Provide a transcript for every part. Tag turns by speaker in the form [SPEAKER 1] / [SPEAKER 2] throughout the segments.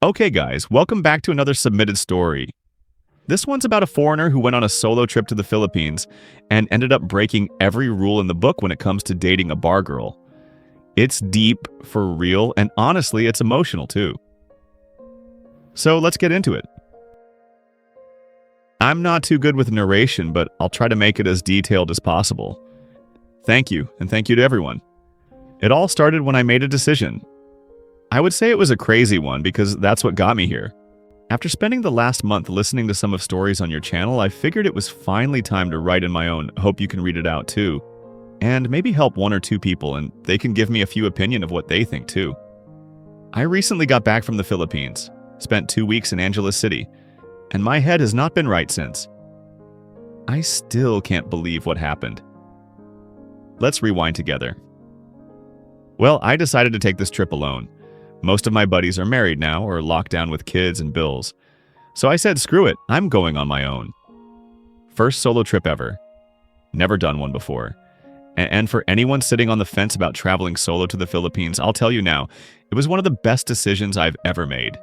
[SPEAKER 1] Okay, guys, welcome back to another submitted story. This one's about a foreigner who went on a solo trip to the Philippines and ended up breaking every rule in the book when it comes to dating a bar girl. It's deep, for real, and honestly, it's emotional too. So let's get into it. I'm not too good with narration, but I'll try to make it as detailed as possible. Thank you, and thank you to everyone. It all started when I made a decision. I would say it was a crazy one because that's what got me here. After spending the last month listening to some of stories on your channel, I figured it was finally time to write in my own. Hope you can read it out too. And maybe help one or two people, and they can give me a few opinion of what they think too. I recently got back from the Philippines, spent 2 weeks in Angeles City, and my head has not been right since. I still can't believe what happened. Let's rewind together. Well, I decided to take this trip alone. Most of my buddies are married now or locked down with kids and bills. So I said, screw it, I'm going on my own. First solo trip ever. Never done one before. And for anyone sitting on the fence about traveling solo to the Philippines, I'll tell you now, it was one of the best decisions I've ever made.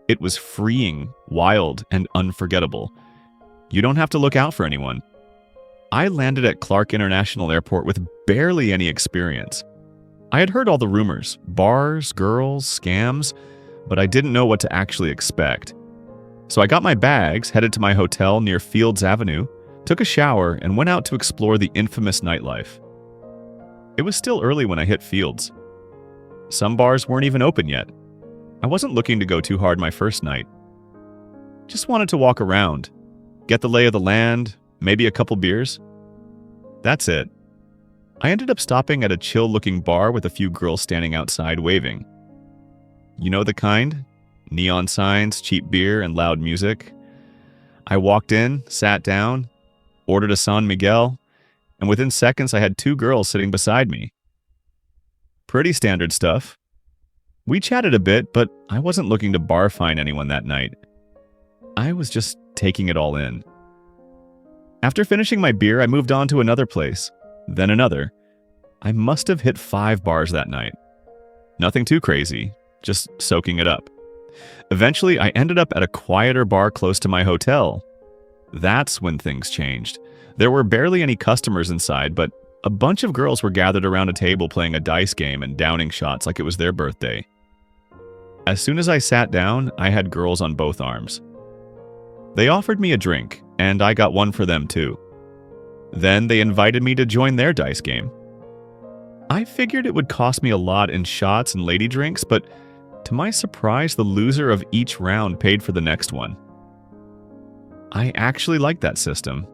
[SPEAKER 1] It was freeing, wild, and unforgettable. You don't have to look out for anyone. I landed at Clark International Airport with barely any experience. I had heard all the rumors, bars, girls, scams, but I didn't know what to actually expect. So I got my bags, headed to my hotel near Fields Avenue, took a shower, and went out to explore the infamous nightlife. It was still early when I hit Fields. Some bars weren't even open yet. I wasn't looking to go too hard my first night. Just wanted to walk around, get the lay of the land, maybe a couple beers. That's it. I ended up stopping at a chill-looking bar with a few girls standing outside waving. You know the kind? Neon signs, cheap beer, and loud music. I walked in, sat down, ordered a San Miguel, and within seconds I had 2 girls sitting beside me. Pretty standard stuff. We chatted a bit, but I wasn't looking to bar fine anyone that night. I was just taking it all in. After finishing my beer, I moved on to another place. Then another. I must have hit 5 bars that night. Nothing too crazy, just soaking it up. Eventually, I ended up at a quieter bar close to my hotel. That's when things changed. There were barely any customers inside, but a bunch of girls were gathered around a table playing a dice game and downing shots like it was their birthday. As soon as I sat down, I had girls on both arms. They offered me a drink, and I got one for them too. Then they invited me to join their dice game. I figured it would cost me a lot in shots and lady drinks, but to my surprise, the loser of each round paid for the next one. I actually liked that system.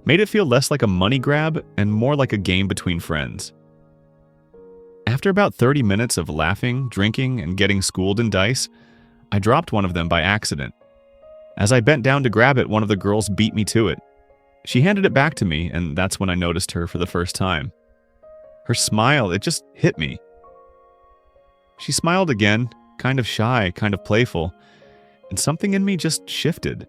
[SPEAKER 1] Made it feel less like a money grab and more like a game between friends. After about 30 minutes of laughing, drinking, and getting schooled in dice, I dropped one of them by accident. As I bent down to grab it, one of the girls beat me to it. She handed it back to me, and that's when I noticed her for the first time. Her smile, it just hit me. She smiled again, kind of shy, kind of playful, and something in me just shifted.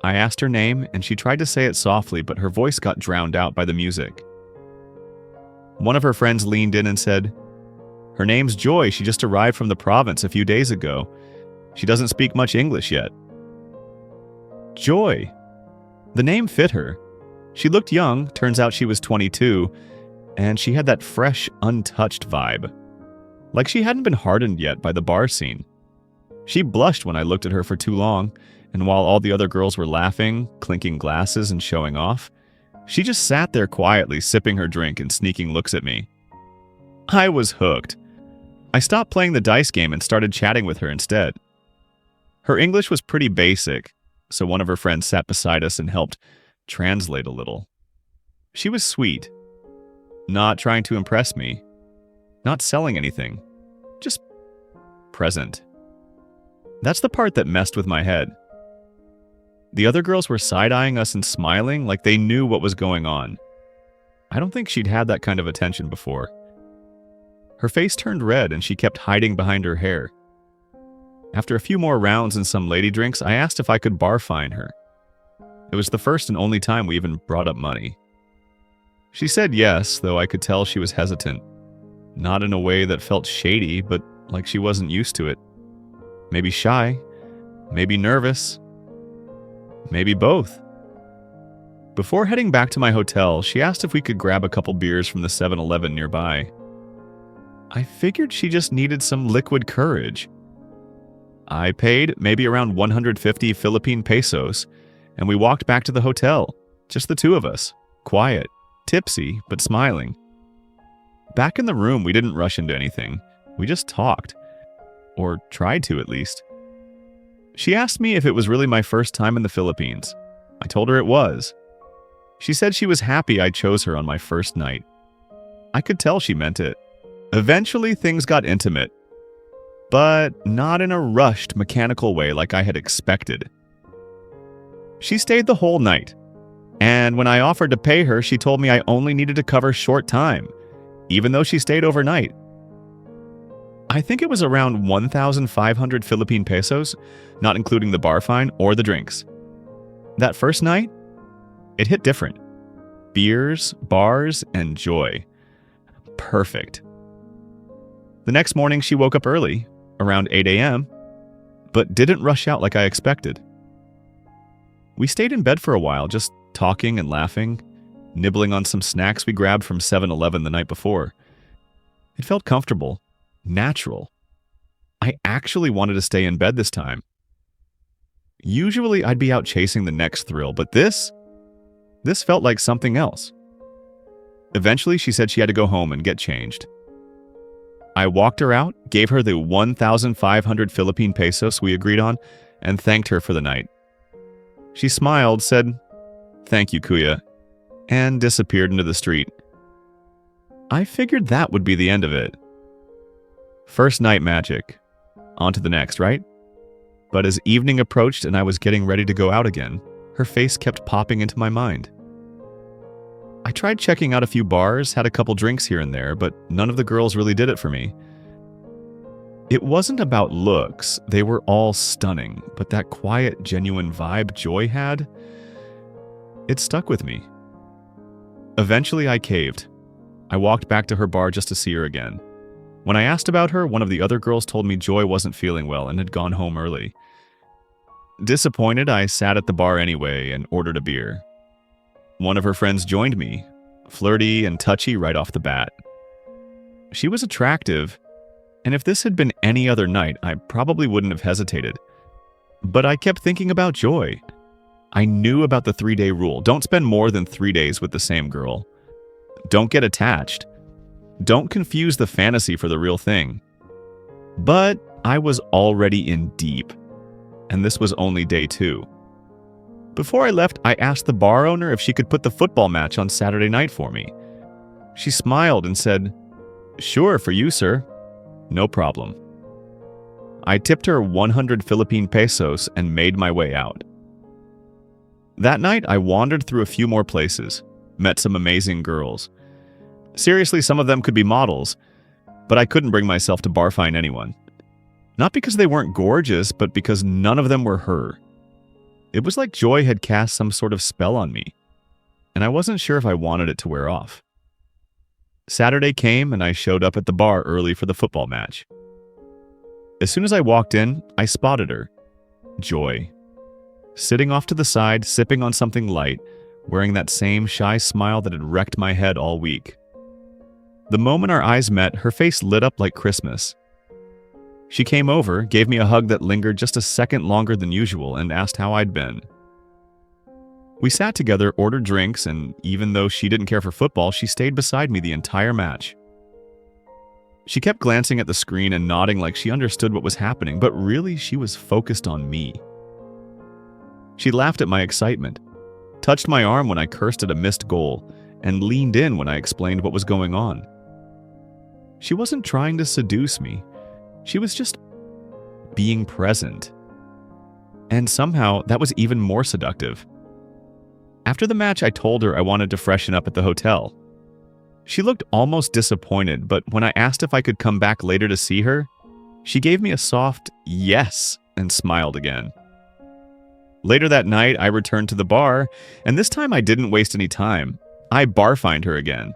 [SPEAKER 1] I asked her name, and she tried to say it softly, but her voice got drowned out by the music. One of her friends leaned in and said, "Her name's Joy. She just arrived from the province a few days ago. She doesn't speak much English yet." Joy. The name fit her. She looked young, turns out she was 22, and she had that fresh, untouched vibe. Like she hadn't been hardened yet by the bar scene. She blushed when I looked at her for too long, and while all the other girls were laughing, clinking glasses, and showing off, she just sat there quietly sipping her drink and sneaking looks at me. I was hooked. I stopped playing the dice game and started chatting with her instead. Her English was pretty basic, so one of her friends sat beside us and helped translate a little. She was sweet, not trying to impress me, not selling anything, just present. That's the part that messed with my head. The other girls were side-eyeing us and smiling like they knew what was going on. I don't think she'd had that kind of attention before. Her face turned red and she kept hiding behind her hair. After a few more rounds and some lady drinks, I asked if I could bar fine her. It was the first and only time we even brought up money. She said yes, though I could tell she was hesitant. Not in a way that felt shady, but like she wasn't used to it. maybe shy, maybe nervous, maybe both. Before heading back to my hotel, she asked if we could grab a couple beers from the 7-Eleven nearby. I figured she just needed some liquid courage. I paid maybe around 150 Philippine pesos, and we walked back to the hotel, just the two of us, quiet, tipsy, but smiling. Back in the room, we didn't rush into anything. We just talked, or tried to at least. She asked me if it was really my first time in the Philippines. I told her it was. She said she was happy I chose her on my first night. I could tell she meant it. Eventually, things got intimate, but not in a rushed, mechanical way like I had expected. She stayed the whole night, and when I offered to pay her, she told me I only needed to cover short time, even though she stayed overnight. I think it was around 1,500 Philippine pesos, not including the bar fine or the drinks. That first night, it hit different. Beers, bars, and joy. Perfect. The next morning, she woke up early, around 8 a.m., but didn't rush out like I expected. We stayed in bed for a while, just talking and laughing, nibbling on some snacks we grabbed from 7-Eleven the night before. It felt comfortable, natural. I actually wanted to stay in bed this time. Usually I'd be out chasing the next thrill, but this felt like something else. Eventually, she said she had to go home and get changed. I walked her out, gave her the 1,500 Philippine pesos we agreed on, and thanked her for the night. She smiled, said, "Thank you, Kuya," and disappeared into the street. I figured that would be the end of it. First night magic. On to the next, right? But as evening approached and I was getting ready to go out again, her face kept popping into my mind. I tried checking out a few bars, had a couple drinks here and there, but none of the girls really did it for me. It wasn't about looks, they were all stunning, but that quiet, genuine vibe Joy had, it stuck with me. Eventually I caved. I walked back to her bar just to see her again. When I asked about her, one of the other girls told me Joy wasn't feeling well and had gone home early. Disappointed, I sat at the bar anyway and ordered a beer. One of her friends joined me, flirty and touchy right off the bat. She was attractive, and if this had been any other night, I probably wouldn't have hesitated. But I kept thinking about Joy. I knew about the 3-day rule. Don't spend more than 3 days with the same girl. Don't get attached. Don't confuse the fantasy for the real thing. But I was already in deep, and this was only day 2. Before I left, I asked the bar owner if she could put the football match on Saturday night for me. She smiled and said, "Sure, for you, sir. No problem." I tipped her 100 Philippine pesos and made my way out. That night, I wandered through a few more places, met some amazing girls. Seriously, some of them could be models, but I couldn't bring myself to barfine anyone. Not because they weren't gorgeous, but because none of them were her. It was like Joy had cast some sort of spell on me, and I wasn't sure if I wanted it to wear off. Saturday came and I showed up at the bar early for the football match. As soon as I walked in, I spotted her, Joy, sitting off to the side, sipping on something light, wearing that same shy smile that had wrecked my head all week. The moment our eyes met, her face lit up like Christmas. She came over, gave me a hug that lingered just a second longer than usual, and asked how I'd been. We sat together, ordered drinks, and even though she didn't care for football, she stayed beside me the entire match. She kept glancing at the screen and nodding like she understood what was happening, but really she was focused on me. She laughed at my excitement, touched my arm when I cursed at a missed goal, and leaned in when I explained what was going on. She wasn't trying to seduce me. She was just being present. And somehow, that was even more seductive. After the match, I told her I wanted to freshen up at the hotel. She looked almost disappointed, but when I asked if I could come back later to see her, she gave me a soft yes and smiled again. Later that night, I returned to the bar, and this time I didn't waste any time. I barfined her again.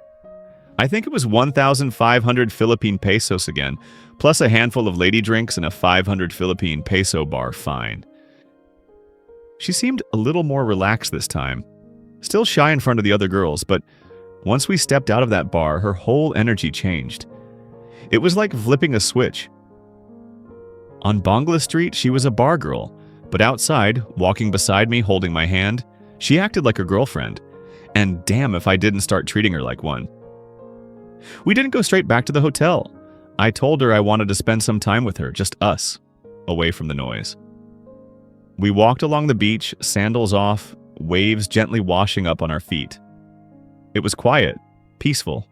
[SPEAKER 1] I think it was 1,500 Philippine pesos again, plus a handful of lady drinks and a 500 Philippine peso bar fine. She seemed a little more relaxed this time, still shy in front of the other girls, but once we stepped out of that bar, her whole energy changed. It was like flipping a switch. On Bangla Street, she was a bar girl, but outside, walking beside me holding my hand, she acted like a girlfriend, and damn if I didn't start treating her like one. We didn't go straight back to the hotel. I told her I wanted to spend some time with her, just us, away from the noise. We walked along the beach, sandals off, waves gently washing up on our feet. It was quiet, peaceful.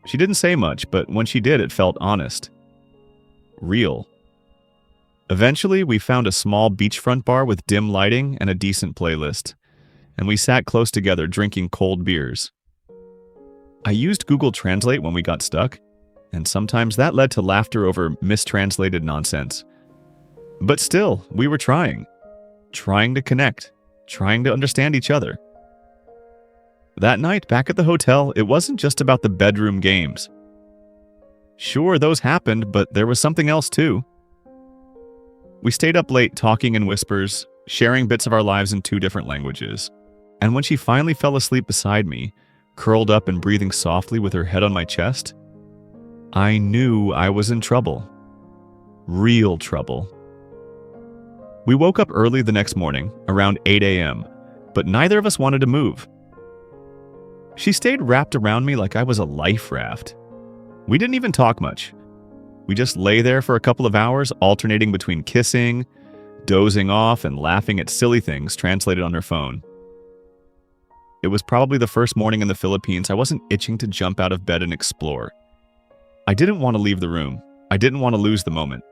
[SPEAKER 1] She didn't say much, but when she did, it felt honest. Real. Eventually, we found a small beachfront bar with dim lighting and a decent playlist, and we sat close together drinking cold beers. I used Google Translate when we got stuck, and sometimes that led to laughter over mistranslated nonsense. But still, we were trying to connect, trying to understand each other. That night, back at the hotel, it wasn't just about the bedroom games. Sure, those happened, but there was something else too. We stayed up late talking in whispers, sharing bits of our lives in 2 different languages. And when she finally fell asleep beside me, curled up and breathing softly with her head on my chest, I knew I was in trouble. Real trouble. We woke up early the next morning, around 8 a.m., but neither of us wanted to move. She stayed wrapped around me like I was a life raft. We didn't even talk much. We just lay there for a couple of hours, alternating between kissing, dozing off, and laughing at silly things translated on her phone. It was probably the first morning in the Philippines I wasn't itching to jump out of bed and explore. I didn't want to leave the room. I didn't want to lose the moment.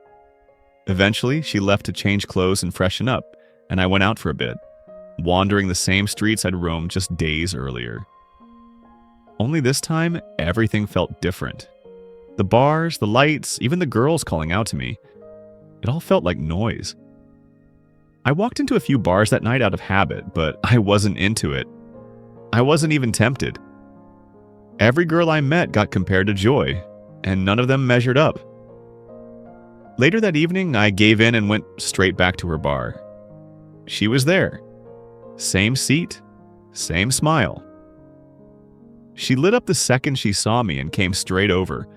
[SPEAKER 1] Eventually, she left to change clothes and freshen up, and I went out for a bit, wandering the same streets I'd roamed just days earlier. Only this time, everything felt different. The bars, the lights, even the girls calling out to me. It all felt like noise. I walked into a few bars that night out of habit, but I wasn't into it. I wasn't even tempted. Every girl I met got compared to Joy, and none of them measured up. Later that evening, I gave in and went straight back to her bar. She was there. Same seat, same smile. She lit up the second she saw me and came straight over,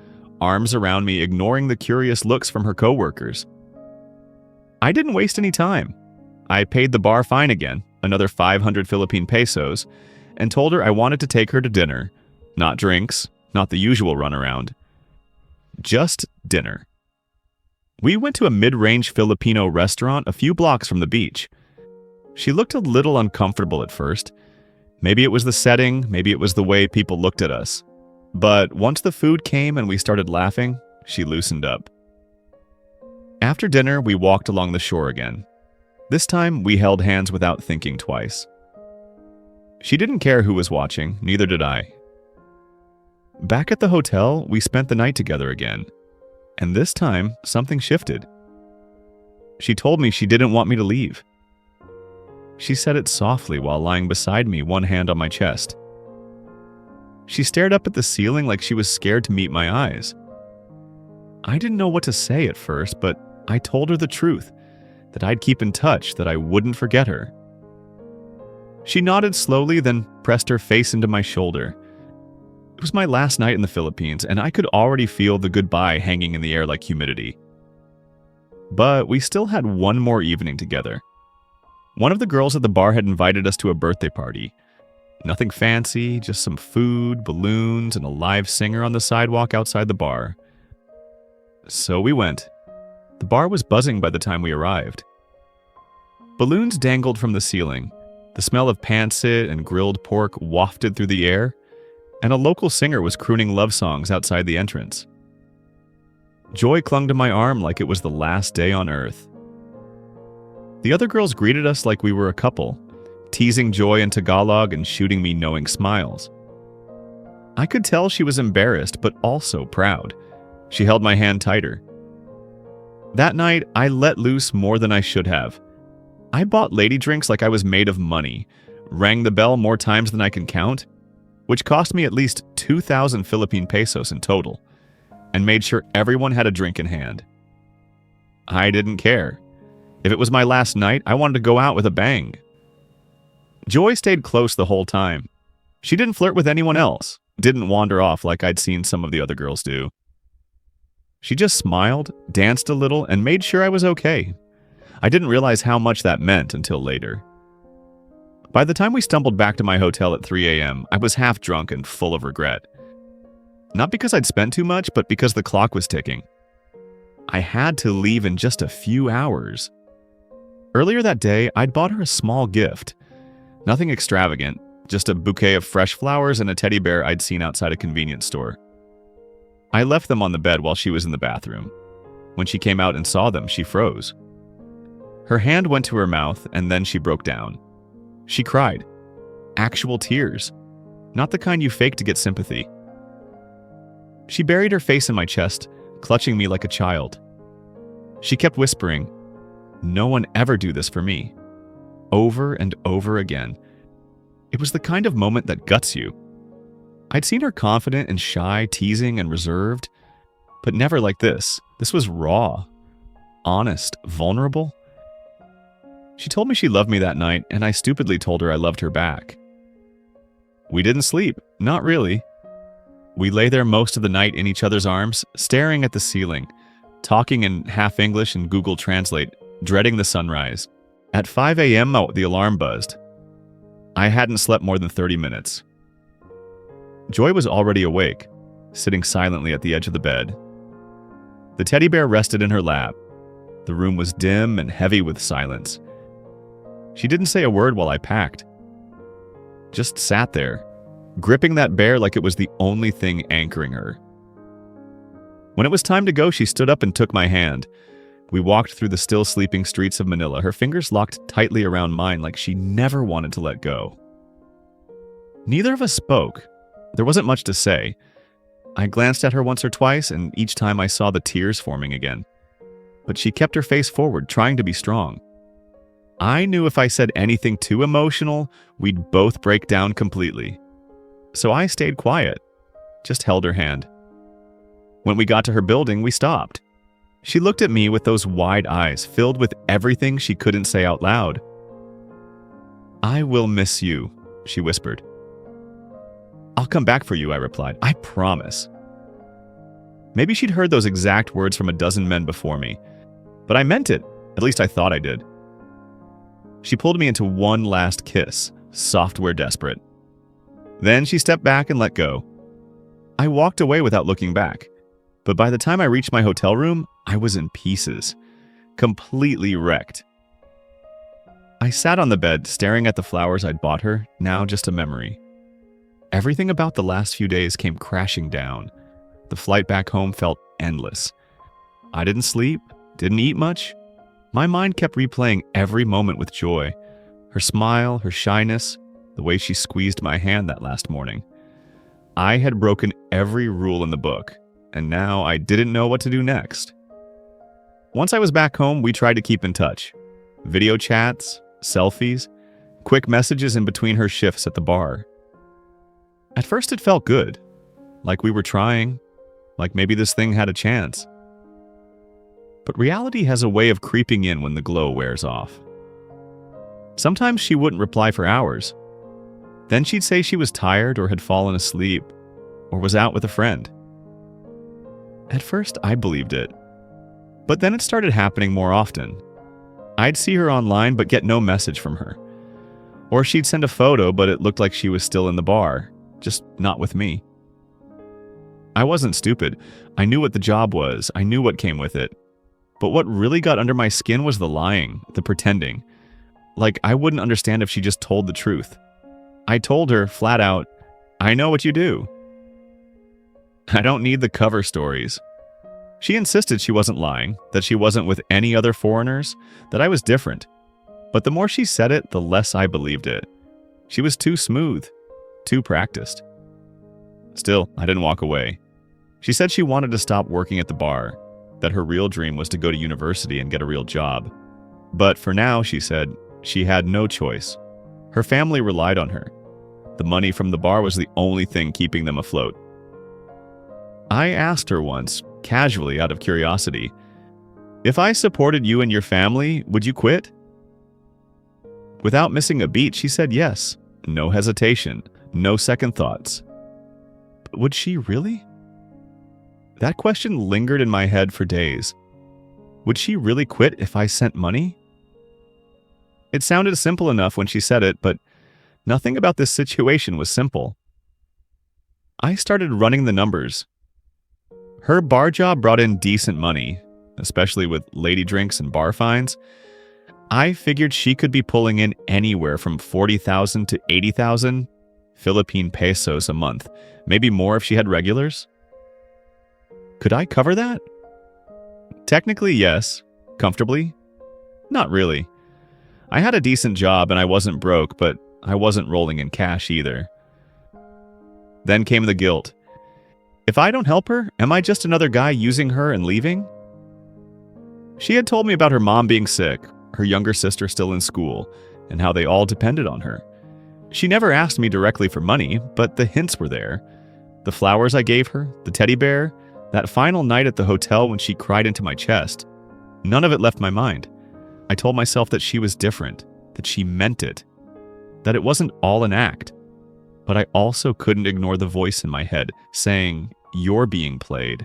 [SPEAKER 1] arms around me, ignoring the curious looks from her coworkers. I didn't waste any time. I paid the bar fine again, another 500 Philippine pesos, and told her I wanted to take her to dinner. Not drinks, not the usual runaround. Just dinner. We went to a mid-range Filipino restaurant a few blocks from the beach. She looked a little uncomfortable at first. Maybe it was the setting, maybe it was the way people looked at us. But once the food came and we started laughing, she loosened up. After dinner, we walked along the shore again. This time, we held hands without thinking twice. She didn't care who was watching, neither did I. Back at the hotel, we spent the night together again. And this time, something shifted. She told me she didn't want me to leave. She said it softly while lying beside me, one hand on my chest. She stared up at the ceiling like she was scared to meet my eyes. I didn't know what to say at first, but I told her the truth, that I'd keep in touch, that I wouldn't forget her. She nodded slowly, then pressed her face into my shoulder. It was my last night in the Philippines, and I could already feel the goodbye hanging in the air like humidity. But we still had one more evening together. One of the girls at the bar had invited us to a birthday party. Nothing fancy, just some food, balloons, and a live singer on the sidewalk outside the bar. So we went. The bar was buzzing by the time we arrived. Balloons dangled from the ceiling. The smell of pancit and grilled pork wafted through the air, and a local singer was crooning love songs outside the entrance. Joy clung to my arm like it was the last day on earth. The other girls greeted us like we were a couple, teasing Joy in Tagalog and shooting me knowing smiles. I could tell she was embarrassed, but also proud. She held my hand tighter. That night, I let loose more than I should have. I bought lady drinks like I was made of money, rang the bell more times than I can count, which cost me at least 2,000 Philippine pesos in total. and made sure everyone had a drink in hand. I didn't care. If it was my last night, I wanted to go out with a bang. Joy stayed close the whole time. She didn't flirt with anyone else, didn't wander off like I'd seen some of the other girls do. She just smiled, danced a little, and made sure I was okay. I didn't realize how much that meant until later. By the time we stumbled back to my hotel at 3 a.m., I was half drunk and full of regret. Not because I'd spent too much, but because the clock was ticking. I had to leave in just a few hours. Earlier that day, I'd bought her a small gift. Nothing extravagant, just a bouquet of fresh flowers and a teddy bear I'd seen outside a convenience store. I left them on the bed while she was in the bathroom. When she came out and saw them, she froze. Her hand went to her mouth, and then she broke down. She cried. Actual tears. Not the kind you fake to get sympathy. She buried her face in my chest, clutching me like a child. She kept whispering, "No one ever do this for me," over and over again. It was the kind of moment that guts you. I'd seen her confident and shy, teasing and reserved, but never like this. This was raw, honest, vulnerable. She told me she loved me that night, and I stupidly told her I loved her back. We didn't sleep, not really. We lay there most of the night in each other's arms, staring at the ceiling, talking in half English and Google Translate, dreading the sunrise. At 5 a.m., the alarm buzzed. I hadn't slept more than 30 minutes. Joy was already awake, sitting silently at the edge of the bed. The teddy bear rested in her lap. The room was dim and heavy with silence. She didn't say a word while I packed. Just sat there, gripping that bear like it was the only thing anchoring her. When it was time to go, she stood up and took my hand. We walked through the still sleeping streets of Manila, her fingers locked tightly around mine like she never wanted to let go. Neither of us spoke. There wasn't much to say. I glanced at her once or twice, and each time I saw the tears forming again. But she kept her face forward, trying to be strong. I knew if I said anything too emotional, we'd both break down completely. So I stayed quiet, just held her hand. When we got to her building, we stopped. She looked at me with those wide eyes, filled with everything she couldn't say out loud. "I will miss you," she whispered. "I'll come back for you," I replied. "I promise." Maybe she'd heard those exact words from a dozen men before me, but I meant it. At least I thought I did. She pulled me into one last kiss, software desperate. Then she stepped back and let go. I walked away without looking back, but by the time I reached my hotel room, I was in pieces, completely wrecked. I sat on the bed, staring at the flowers I'd bought her, now just a memory. Everything about the last few days came crashing down. The flight back home felt endless. I didn't sleep, didn't eat much. My mind kept replaying every moment with Joy. Her smile, her shyness, the way she squeezed my hand that last morning. I had broken every rule in the book, and now I didn't know what to do next. Once I was back home, we tried to keep in touch. Video chats, selfies, quick messages in between her shifts at the bar. At first it felt good, like we were trying, like maybe this thing had a chance. But reality has a way of creeping in when the glow wears off. Sometimes she wouldn't reply for hours. Then she'd say she was tired or had fallen asleep, or was out with a friend. At first, I believed it. But then it started happening more often. I'd see her online but get no message from her. Or she'd send a photo but it looked like she was still in the bar, just not with me. I wasn't stupid. I knew what the job was. I knew what came with it. But what really got under my skin was the lying, the pretending. Like I wouldn't understand if she just told the truth. I told her, flat out, "I know what you do. I don't need the cover stories." She insisted she wasn't lying, that she wasn't with any other foreigners, that I was different. But the more she said it, the less I believed it. She was too smooth, too practiced. Still, I didn't walk away. She said she wanted to stop working at the bar, that her real dream was to go to university and get a real job. But for now, she said, she had no choice. Her family relied on her. The money from the bar was the only thing keeping them afloat. I asked her once, casually out of curiosity, "If I supported you and your family, would you quit?" Without missing a beat, she said yes. No hesitation, no second thoughts. But would she really? That question lingered in my head for days. Would she really quit if I sent money? It sounded simple enough when she said it, but nothing about this situation was simple. I started running the numbers. Her bar job brought in decent money, especially with lady drinks and bar fines. I figured she could be pulling in anywhere from 40,000 to 80,000 Philippine pesos a month, maybe more if she had regulars. Could I cover that? Technically, yes. Comfortably? Not really. I had a decent job and I wasn't broke, but I wasn't rolling in cash either. Then came the guilt. If I don't help her, am I just another guy using her and leaving? She had told me about her mom being sick, her younger sister still in school, and how they all depended on her. She never asked me directly for money, but the hints were there. The flowers I gave her, the teddy bear, that final night at the hotel when she cried into my chest. None of it left my mind. I told myself that she was different, that she meant it, that it wasn't all an act. But I also couldn't ignore the voice in my head saying, "You're being played."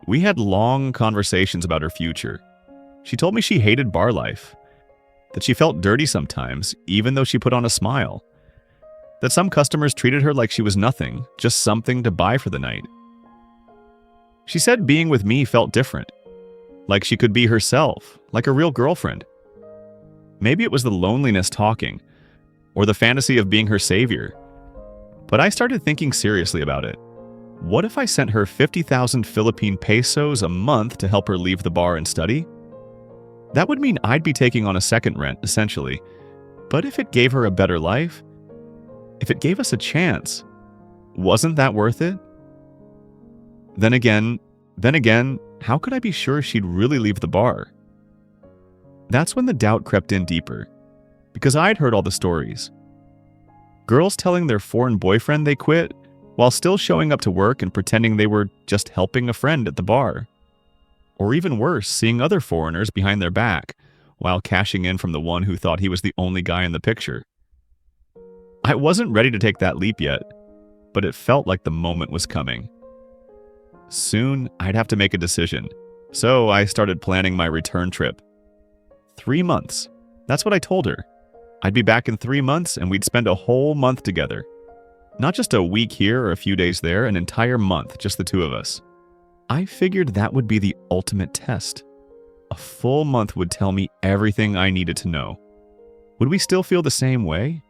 [SPEAKER 1] We had long conversations about her future. She told me she hated bar life, that she felt dirty sometimes, even though she put on a smile, that some customers treated her like she was nothing, just something to buy for the night. She said being with me felt different, like she could be herself, like a real girlfriend. Maybe it was the loneliness talking, or the fantasy of being her savior. But I started thinking seriously about it. What if I sent her 50,000 Philippine pesos a month to help her leave the bar and study? That would mean I'd be taking on a second rent, essentially. But if it gave her a better life, if it gave us a chance, wasn't that worth it? Then again, how could I be sure she'd really leave the bar? That's when the doubt crept in deeper, because I'd heard all the stories. Girls telling their foreign boyfriend they quit, while still showing up to work and pretending they were just helping a friend at the bar. Or even worse, seeing other foreigners behind their back, while cashing in from the one who thought he was the only guy in the picture. I wasn't ready to take that leap yet, but it felt like the moment was coming. Soon, I'd have to make a decision, so I started planning my return trip. 3 months. That's what I told her. I'd be back in 3 months and we'd spend a whole month together. Not just a week here or a few days there, an entire month, just the two of us. I figured that would be the ultimate test. A full month would tell me everything I needed to know. Would we still feel the same way?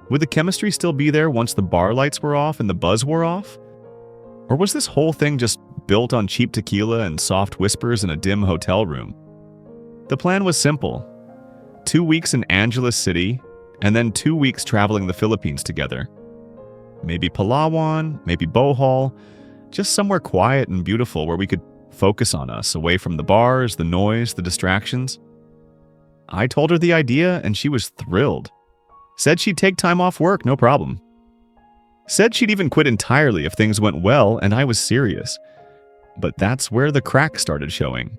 [SPEAKER 1] Would the chemistry still be there once the bar lights were off and the buzz wore off? Or was this whole thing just built on cheap tequila and soft whispers in a dim hotel room? The plan was simple. 2 weeks in Angeles City, and then 2 weeks traveling the Philippines together. Maybe Palawan, maybe Bohol, just somewhere quiet and beautiful where we could focus on us, away from the bars, the noise, the distractions. I told her the idea, and she was thrilled. Said she'd take time off work, no problem. Said she'd even quit entirely if things went well, and I was serious. But that's where the crack started showing.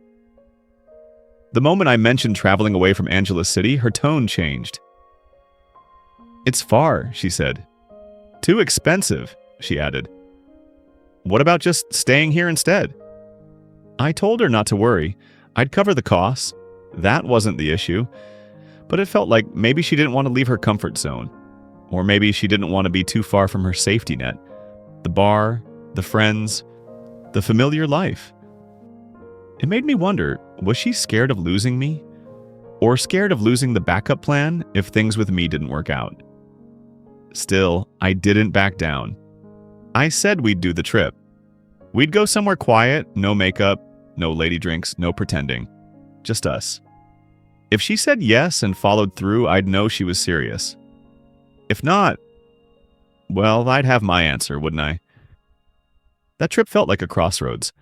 [SPEAKER 1] The moment I mentioned traveling away from Angeles City, her tone changed. "It's far," she said. "Too expensive," she added. "What about just staying here instead?" I told her not to worry. I'd cover the costs. That wasn't the issue. But it felt like maybe she didn't want to leave her comfort zone. Or maybe she didn't want to be too far from her safety net. The bar, the friends, the familiar life. It made me wonder, was she scared of losing me? Or scared of losing the backup plan if things with me didn't work out? Still, I didn't back down. I said we'd do the trip. We'd go somewhere quiet, no makeup, no lady drinks, no pretending. Just us. If she said yes and followed through, I'd know she was serious. If not, well, I'd have my answer, wouldn't I? That trip felt like a crossroads.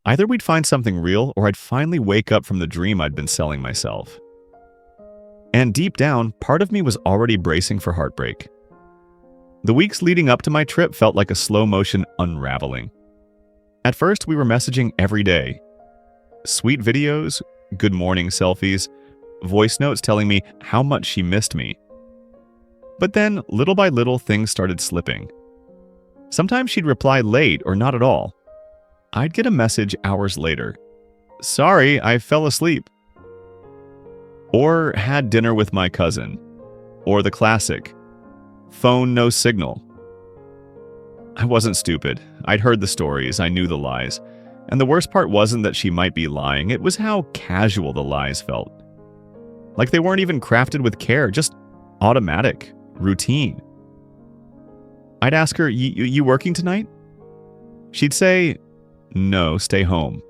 [SPEAKER 1] Either we'd find something real, or I'd finally wake up from the dream I'd been selling myself. And deep down, part of me was already bracing for heartbreak. The weeks leading up to my trip felt like a slow-motion unraveling. At first, we were messaging every day. Sweet videos, good morning selfies, voice notes telling me how much she missed me. But then, little by little, things started slipping. Sometimes she'd reply late or not at all. I'd get a message hours later. Sorry, I fell asleep. Or had dinner with my cousin. Or the classic, phone no signal. I wasn't stupid. I'd heard the stories, I knew the lies. And the worst part wasn't that she might be lying, it was how casual the lies felt. Like they weren't even crafted with care, just automatic, routine. I'd ask her, you working tonight? She'd say, no, stay home.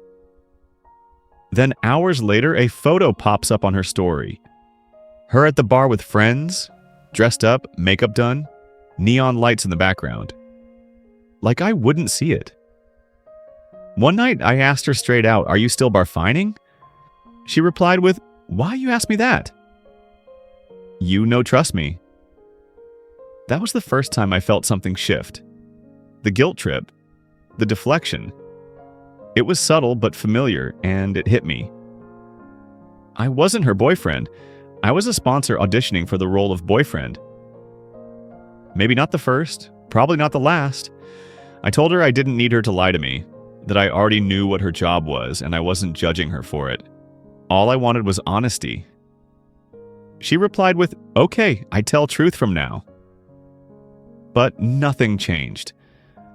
[SPEAKER 1] Then hours later, a photo pops up on her story. Her at the bar with friends, dressed up, makeup done, neon lights in the background. Like I wouldn't see it. One night, I asked her straight out, are you still barfining? She replied with, why you ask me that? You no trust me. That was the first time I felt something shift. The guilt trip. The deflection. It was subtle but familiar, and it hit me. I wasn't her boyfriend. I was a sponsor auditioning for the role of boyfriend. Maybe not the first, probably not the last. I told her I didn't need her to lie to me, that I already knew what her job was and I wasn't judging her for it. All I wanted was honesty. She replied with, okay, I tell truth from now. But nothing changed.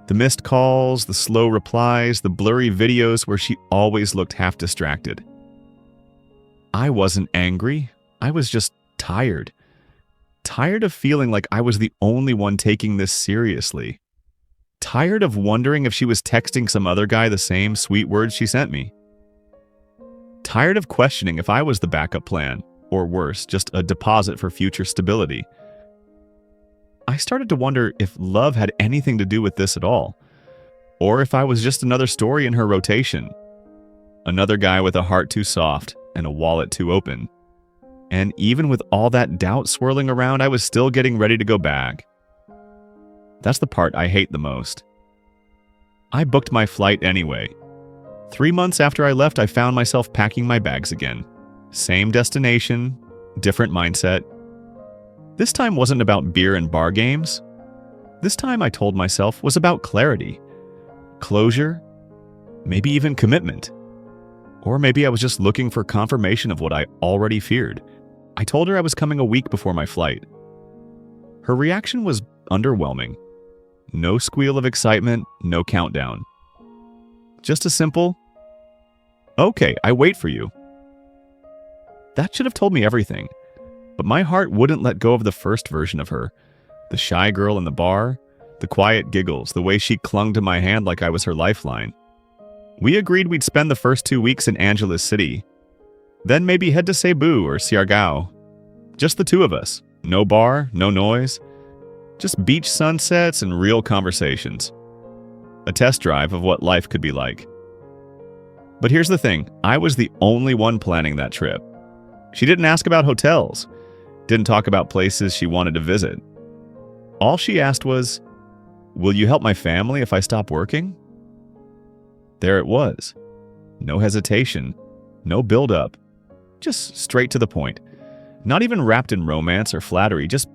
[SPEAKER 1] The missed calls, the slow replies, the blurry videos where she always looked half distracted. I wasn't angry. I was just tired. Tired of feeling like I was the only one taking this seriously. Tired of wondering if she was texting some other guy the same sweet words she sent me. Tired of questioning if I was the backup plan, or worse, just a deposit for future stability. I started to wonder if love had anything to do with this at all, or if I was just another story in her rotation. Another guy with a heart too soft and a wallet too open. And even with all that doubt swirling around, I was still getting ready to go back. That's the part I hate the most. I booked my flight anyway. 3 months after I left, I found myself packing my bags again. Same destination, different mindset. This time wasn't about beer and bar games. This time, I told myself, was about clarity, closure, maybe even commitment. Or maybe I was just looking for confirmation of what I already feared. I told her I was coming a week before my flight. Her reaction was underwhelming. No squeal of excitement, no countdown. Just a simple, okay, I wait for you. That should have told me everything. But my heart wouldn't let go of the first version of her. The shy girl in the bar, the quiet giggles, the way she clung to my hand like I was her lifeline. We agreed we'd spend the first 2 weeks in Angeles City. Then maybe head to Cebu or Siargao. Just the two of us. No bar, no noise. Just beach sunsets and real conversations. A test drive of what life could be like. But here's the thing, I was the only one planning that trip. She didn't ask about hotels. Didn't talk about places she wanted to visit. All she asked was, will you help my family if I stop working? There it was. No hesitation. No build-up. Just straight to the point. Not even wrapped in romance or flattery, just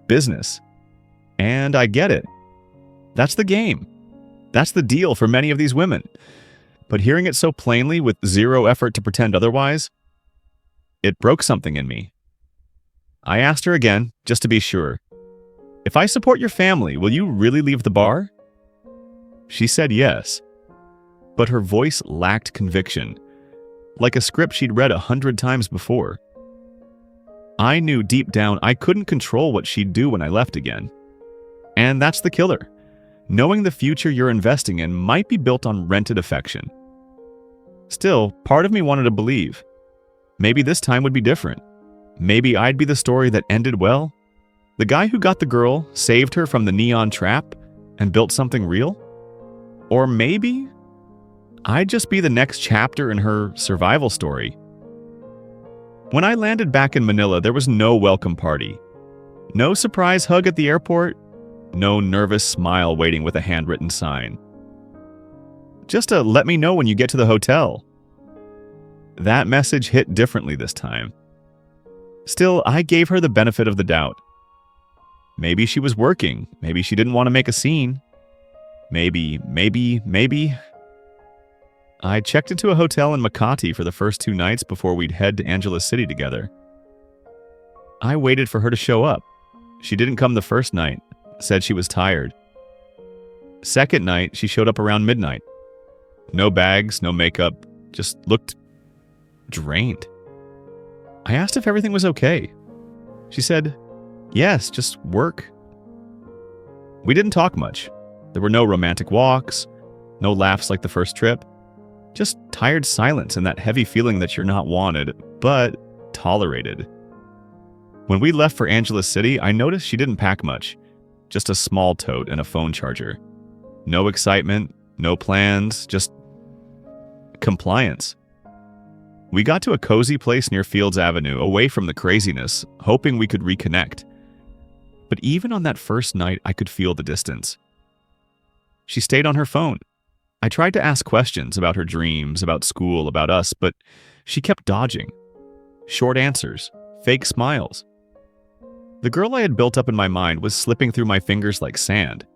[SPEAKER 1] business. And I get it. That's the game. That's the deal for many of these women. But hearing it so plainly with zero effort to pretend otherwise, it broke something in me. I asked her again, just to be sure. If I support your family, will you really leave the bar? She said yes. But her voice lacked conviction, like a script she'd read 100 times before. I knew deep down I couldn't control what she'd do when I left again. And that's the killer. Knowing the future you're investing in might be built on rented affection. Still, part of me wanted to believe. Maybe this time would be different. Maybe I'd be the story that ended well. The guy who got the girl, saved her from the neon trap, and built something real? Or maybe I'd just be the next chapter in her survival story. When I landed back in Manila, there was no welcome party. No surprise hug at the airport. No nervous smile waiting with a handwritten sign. just to let me know when you get to the hotel. That message hit differently this time. Still, I gave her the benefit of the doubt. Maybe she was working. Maybe she didn't want to make a scene. Maybe. I checked into a hotel in Makati for the first 2 nights before we'd head to Angeles City together. I waited for her to show up. She didn't come the first night, said she was tired. Second night, she showed up around midnight. No bags, no makeup, just looked drained. I asked if everything was okay. She said, yes, just work. We didn't talk much. There were no romantic walks, no laughs like the first trip. Just tired silence and that heavy feeling that you're not wanted, but tolerated. When we left for Angeles City, I noticed she didn't pack much. Just a small tote and a phone charger. No excitement, no plans, just compliance. We got to a cozy place near Fields Avenue, away from the craziness, hoping we could reconnect. But even on that first night, I could feel the distance. She stayed on her phone. I tried to ask questions about her dreams, about school, about us, but she kept dodging. Short answers, fake smiles. The girl I had built up in my mind was slipping through my fingers like sand.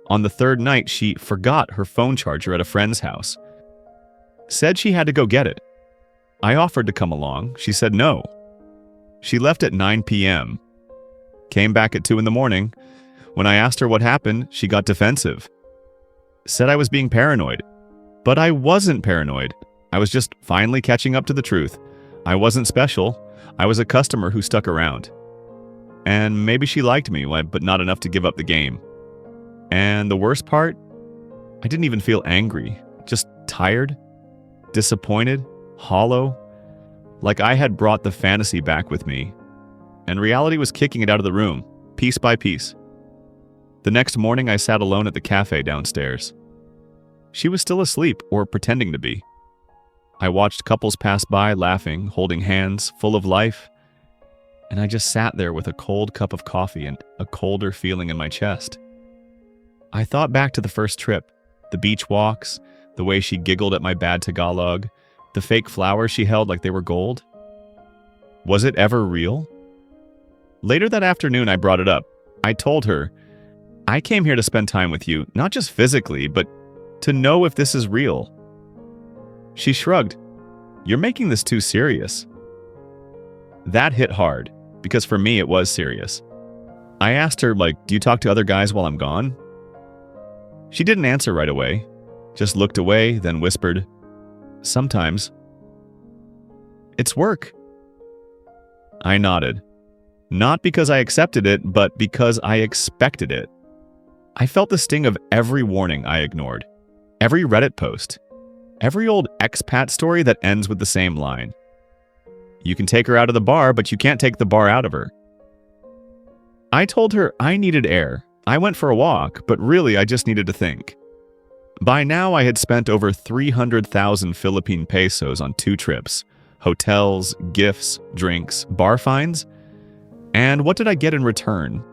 [SPEAKER 1] On the third night, she forgot her phone charger at a friend's house. Said she had to go get it. I offered to come along. She said no. She left at 9 p.m. Came back at 2 in the morning. When I asked her what happened, she got defensive. Said I was being paranoid. But I wasn't paranoid. I was just finally catching up to the truth. I wasn't special. I was a customer who stuck around. And maybe she liked me, but not enough to give up the game. And the worst part? I didn't even feel angry. Just tired, disappointed, hollow. Like I had brought the fantasy back with me. And reality was kicking it out of the room, piece by piece. The next morning, I sat alone at the cafe downstairs. She was still asleep, or pretending to be. I watched couples pass by, laughing, holding hands, full of life. And I just sat there with a cold cup of coffee and a colder feeling in my chest. I thought back to the first trip, the beach walks, the way she giggled at my bad Tagalog, the fake flowers she held like they were gold. Was it ever real? Later that afternoon, I brought it up. I told her, I came here to spend time with you, not just physically, but to know if this is real. She shrugged. You're making this too serious. That hit hard, because for me it was serious. I asked her, do you talk to other guys while I'm gone? She didn't answer right away, just looked away, then whispered, sometimes. It's work. I nodded. Not because I accepted it, but because I expected it. I felt the sting of every warning I ignored, every Reddit post, every old expat story that ends with the same line. You can take her out of the bar, but you can't take the bar out of her. I told her I needed air. I went for a walk, but really I just needed to think. By now I had spent over 300,000 Philippine pesos on 2 trips, hotels, gifts, drinks, bar fines. And what did I get in return?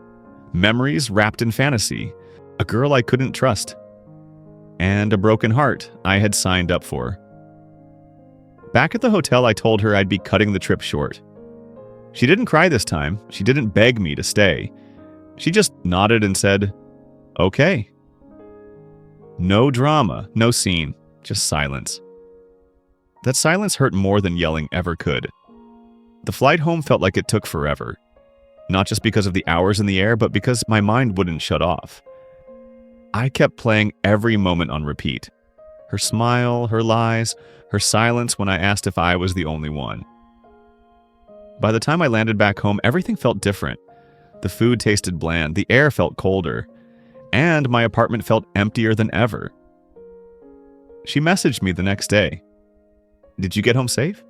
[SPEAKER 1] Memories wrapped in fantasy. A girl I couldn't trust. And a broken heart I had signed up for. Back at the hotel, I told her I'd be cutting the trip short. She didn't cry this time. She didn't beg me to stay. She just nodded and said, okay. No drama, no scene, just silence. That silence hurt more than yelling ever could. The flight home felt like it took forever. Not just because of the hours in the air, but because my mind wouldn't shut off. I kept playing every moment on repeat. Her smile, her lies, her silence when I asked if I was the only one. By the time I landed back home, everything felt different. The food tasted bland, the air felt colder, and my apartment felt emptier than ever. She messaged me the next day. Did you get home safe?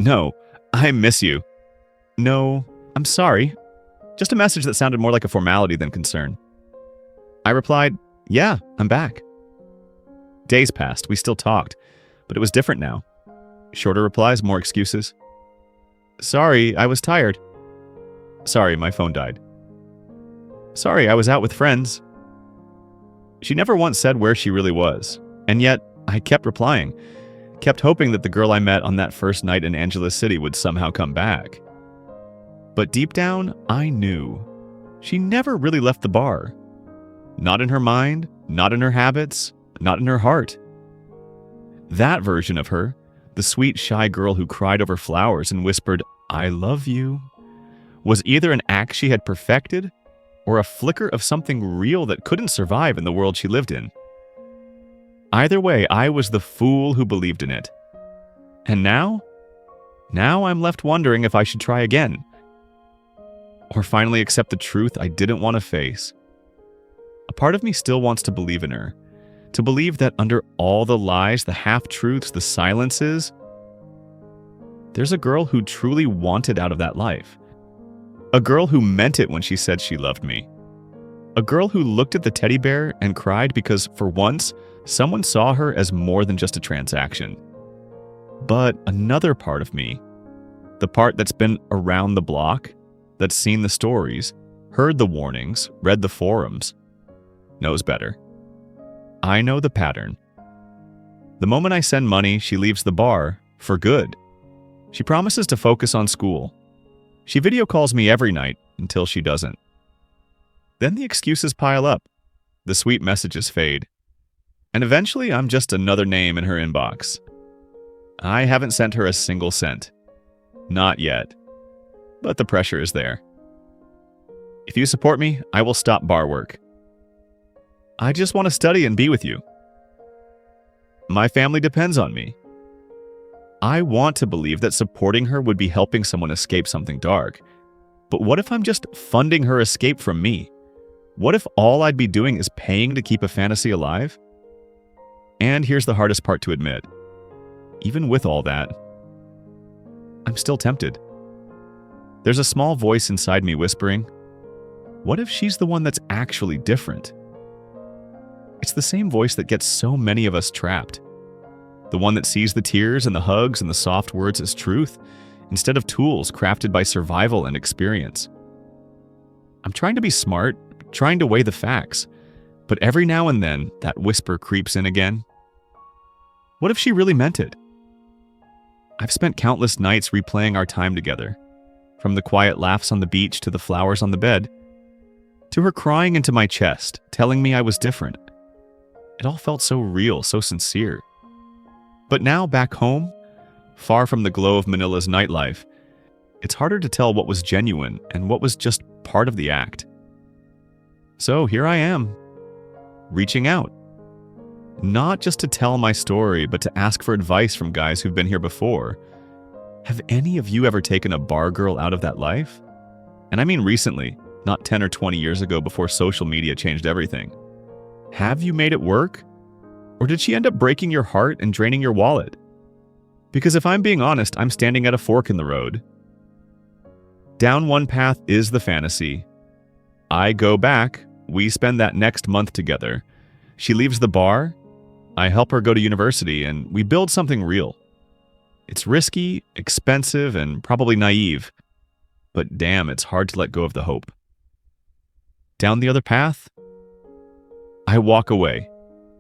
[SPEAKER 1] No, I miss you. No, I'm sorry. Just a message that sounded more like a formality than concern. I replied, yeah, I'm back. Days passed, we still talked, but it was different now. Shorter replies, more excuses. Sorry, I was tired. Sorry, my phone died. Sorry, I was out with friends. She never once said where she really was, and yet I kept replying, kept hoping that the girl I met on that first night in Angeles City would somehow come back. But deep down, I knew. She never really left the bar. Not in her mind, not in her habits, not in her heart. That version of her, the sweet, shy girl who cried over flowers and whispered, "I love you," was either an act she had perfected or a flicker of something real that couldn't survive in the world she lived in. Either way, I was the fool who believed in it. And now I'm left wondering if I should try again. Or finally accept the truth I didn't want to face. A part of me still wants to believe in her. To believe that under all the lies, the half-truths, the silences, there's a girl who truly wanted out of that life. A girl who meant it when she said she loved me. A girl who looked at the teddy bear and cried because, for once, someone saw her as more than just a transaction. But another part of me, the part that's been around the block, that's seen the stories, heard the warnings, read the forums, knows better. I know the pattern. The moment I send money, she leaves the bar for good. She promises to focus on school. She video calls me every night until she doesn't. Then the excuses pile up. The sweet messages fade. And eventually I'm just another name in her inbox. I haven't sent her a single cent. Not yet. But the pressure is there. If you support me, I will stop bar work. I just want to study and be with you. My family depends on me. I want to believe that supporting her would be helping someone escape something dark. But what if I'm just funding her escape from me? What if all I'd be doing is paying to keep a fantasy alive? And here's the hardest part to admit. Even with all that, I'm still tempted. There's a small voice inside me whispering, what if she's the one that's actually different? It's the same voice that gets so many of us trapped. The one that sees the tears and the hugs and the soft words as truth, instead of tools crafted by survival and experience. I'm trying to be smart, trying to weigh the facts, but every now and then that whisper creeps in again. What if she really meant it? I've spent countless nights replaying our time together, from the quiet laughs on the beach to the flowers on the bed, to her crying into my chest, telling me I was different. It all felt so real, so sincere. But now, back home, far from the glow of Manila's nightlife, it's harder to tell what was genuine and what was just part of the act. So here I am, reaching out. Not just to tell my story, but to ask for advice from guys who've been here before. Have any of you ever taken a bar girl out of that life? And I mean recently, not 10 or 20 years ago before social media changed everything. Have you made it work? Or did she end up breaking your heart and draining your wallet? Because if I'm being honest, I'm standing at a fork in the road. Down one path is the fantasy. I go back, we spend that next month together. She leaves the bar, I help her go to university, and we build something real. It's risky, expensive, and probably naive. But damn, it's hard to let go of the hope. Down the other path, I walk away,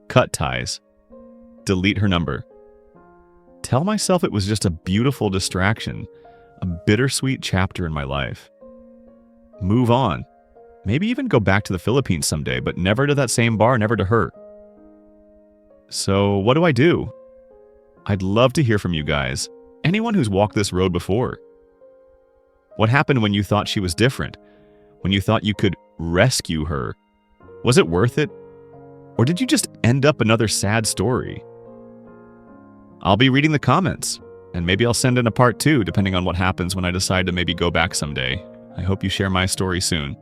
[SPEAKER 1] cut ties, delete her number. Tell myself it was just a beautiful distraction, a bittersweet chapter in my life. Move on. Maybe even go back to the Philippines someday, but never to that same bar, never to her. So what do I do? I'd love to hear from you guys. Anyone who's walked this road before. What happened when you thought she was different? When you thought you could rescue her? Was it worth it? Or did you just end up another sad story? I'll be reading the comments, and maybe I'll send in a part 2 depending on what happens when I decide to maybe go back someday. I hope you share my story soon.